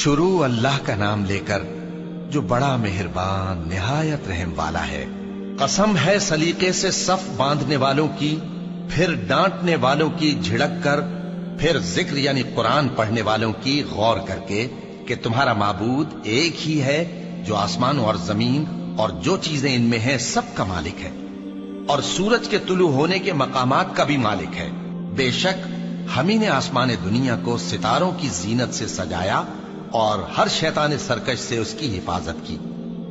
शुरू अल्लाह का नाम लेकर जो बड़ा मेहरबान निहायत रहम वाला है। कसम है सलीके से सफ बांधने वालों की, फिर डांटने वालों की झिड़क कर, फिर जिक्र यानी कुरान पढ़ने वालों की गौर करके कि तुम्हारा माबूद एक ही है जो आसमान और जमीन और जो चीजें इनमें हैं सब का मालिक है, और सूरज के तुलू होने के मकामात का भी मालिक है। बेशक हम ही ने आसमान दुनिया को सितारों की जीनत से सजाया और हर शैतान सरकश से उसकी हिफाजत की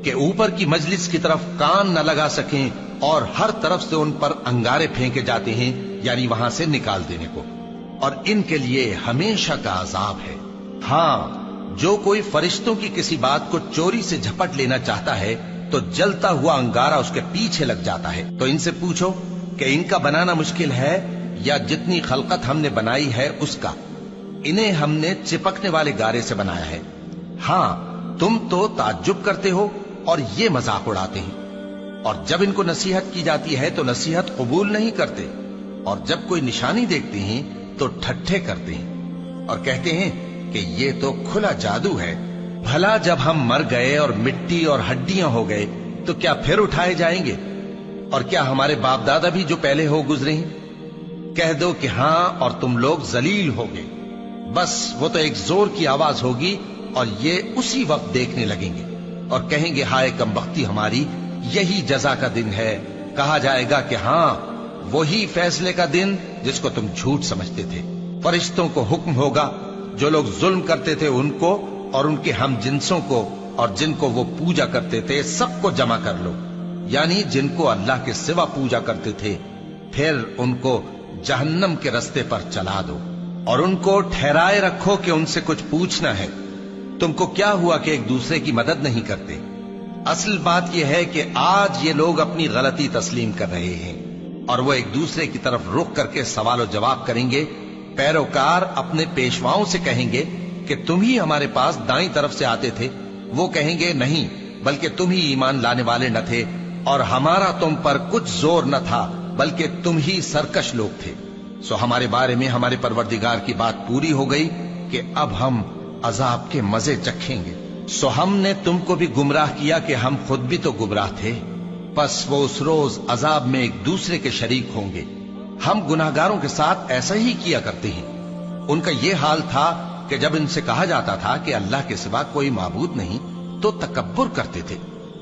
कि ऊपर की मजलिस की तरफ कान न लगा सकें और हर तरफ से उन पर अंगारे फेंके जाते हैं, यानी वहां से निकाल देने को, और इनके लिए हमेशा का अजाब है। हाँ, जो कोई फरिश्तों की किसी बात को चोरी से झपट लेना चाहता है तो जलता हुआ अंगारा उसके पीछे लग जाता है। तो इनसे पूछो कि इनका बनाना मुश्किल है या जितनी खलकत हमने बनाई है उसका। इन्हें हमने चिपकने वाले गारे से बनाया है। हाँ, तुम तो ताज्जुब करते हो और ये मजाक उड़ाते हैं, और जब इनको नसीहत की जाती है तो नसीहत कबूल नहीं करते, और जब कोई निशानी देखते हैं तो ठट्ठे करते हैं और कहते हैं कि ये तो खुला जादू है। भला जब हम मर गए और मिट्टी और हड्डियां हो गए तो क्या फिर उठाए जाएंगे? और क्या हमारे बाप दादा भी जो पहले हो गुजरे हैं? कह दो कि हां और तुम लोग जलील होगे। बस वो तो एक जोर की आवाज होगी और ये उसी वक्त देखने लगेंगे और कहेंगे हाय कमबख्ती हमारी, यही जजा का दिन है। कहा जाएगा कि हां, वही फैसले का दिन जिसको तुम झूठ समझते थे। फरिश्तों को हुक्म होगा जो लोग जुल्म करते थे उनको और उनके हम जिन्सों को और जिनको वो पूजा करते थे सबको जमा कर लो, यानी जिनको अल्लाह के सिवा पूजा करते थे, फिर उनको जहन्नम के रास्ते पर चला दो और उनको ठहराए रखो कि उनसे कुछ पूछना है। तुमको क्या हुआ कि एक दूसरे की मदद नहीं करते? असल बात यह है कि आज ये लोग अपनी गलती तस्लीम कर रहे हैं और वो एक दूसरे की तरफ रुख करके सवाल और जवाब करेंगे। पैरोकार अपने पेशवाओं से कहेंगे कि तुम ही हमारे पास दाईं तरफ से आते थे। वो कहेंगे नहीं, बल्कि तुम ही ईमान लाने वाले न थे और हमारा तुम पर कुछ जोर न था, बल्कि तुम ही सरकश लोग थे। सो हमारे बारे में हमारे परवरदिगार की बात पूरी हो गई कि अब हम अजाब के मजे चखेंगे। सो हमने तुमको भी गुमराह किया कि हम खुद भी तो गुमराह थे। बस वो उस रोज अजाब में एक दूसरे के शरीक होंगे। हम गुनाहगारों के साथ ऐसा ही किया करते हैं। उनका ये हाल था कि जब इनसे कहा जाता था कि अल्लाह के सिवा कोई माबूद नहीं तो तकब्बुर करते थे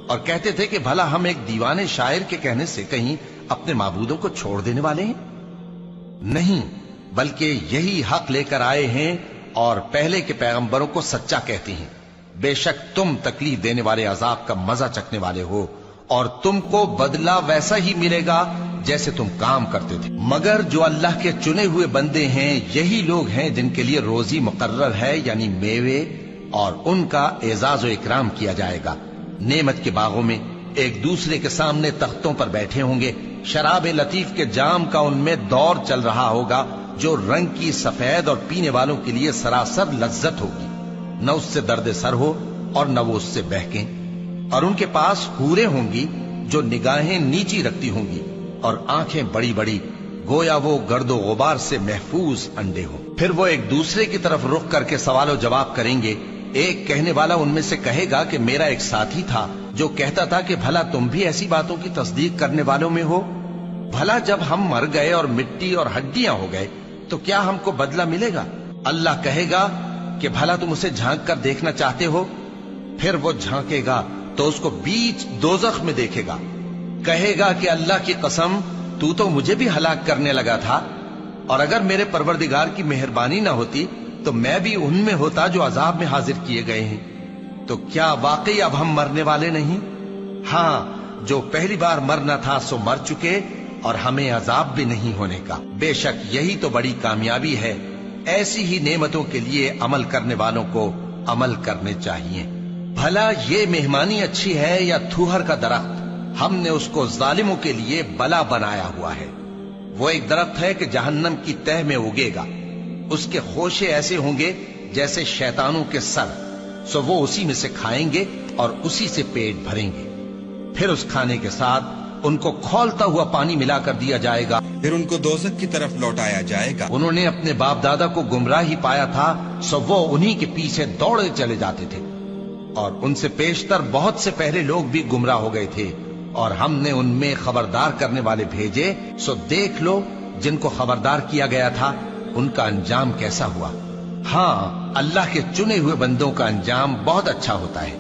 और कहते थे कि भला हम एक दीवाने शायर के कहने से कहीं अपने माबूदों को छोड़ देने वाले हैं? नहीं, बल्कि यही हक लेकर आए हैं और पहले के पैगंबरों को सच्चा कहते हैं। बेशक तुम तकलीफ देने वाले अजाब का मजा चखने वाले हो और तुमको बदला वैसा ही मिलेगा जैसे तुम काम करते थे। मगर जो अल्लाह के चुने हुए बंदे हैं यही लोग हैं जिनके लिए रोजी मुकर्रर है, यानी मेवे, और उनका एजाज व इकराम किया जाएगा। नेमत के बागों में एक दूसरे के सामने तख्तों पर बैठे होंगे। शराब लतीफ के जाम का उनमें दौर चल रहा होगा जो रंग की सफेद और पीने वालों के लिए सरासर लज्जत होगी। न उससे दर्द सर हो और न वो उससे बहकें। और उनके पास हूरें होंगी जो निगाहें नीची रखती होंगी और आंखें बड़ी बड़ी, गोया वो गर्दो गुबार से महफूज अंडे हो। फिर वो एक दूसरे की तरफ रुख करके सवाल और जवाब करेंगे। एक कहने वाला उनमें से कहेगा कि मेरा एक साथी था जो कहता था कि भला तुम भी ऐसी बातों की तस्दीक करने वालों में हो? भला जब हम मर गए और मिट्टी और हड्डियां हो गए तो क्या हमको बदला मिलेगा? अल्लाह कहेगा कि भला तुम उसे झांक कर देखना चाहते हो? फिर वो झांकेगा तो उसको बीच दोजख में देखेगा। कहेगा कि अल्लाह की कसम, तू तो मुझे भी हलाक करने लगा था, और अगर मेरे परवरदिगार की मेहरबानी ना होती तो मैं भी उनमें होता जो अजाब में हाजिर किए गए हैं। तो क्या वाकई अब हम मरने वाले नहीं? हाँ, जो पहली बार मरना था सो मर चुके और हमें अजाब भी नहीं होने का। बेशक यही तो बड़ी कामयाबी है। ऐसी ही नेमतों के लिए अमल करने वालों को अमल करने चाहिए। भला ये मेहमानी अच्छी है या थूहर का दरख्त? हमने उसको जालिमों के लिए बला बनाया हुआ है। वो एक दरख्त है कि जहन्नम की तह में उगेगा। उसके खोशे ऐसे होंगे जैसे शैतानों के सर। सो वो उसी में से खाएंगे और उसी से पेट भरेंगे। फिर उस खाने के साथ ان کو کھولتا ہوا پانی ملا کر دیا جائے گا، پھر ان کو دوزخ کی طرف لوٹایا جائے گا۔ انہوں نے اپنے باپ دادا کو گمراہی پایا تھا، سو وہ انہی کے پیچھے دوڑے چلے جاتے تھے، اور ان سے پیشتر بہت سے پہلے لوگ بھی گمراہ ہو گئے تھے، اور ہم نے ان میں خبردار کرنے والے بھیجے، سو دیکھ لو جن کو خبردار کیا گیا تھا ان کا انجام کیسا ہوا۔ ہاں، اللہ کے چنے ہوئے بندوں کا انجام بہت اچھا ہوتا ہے۔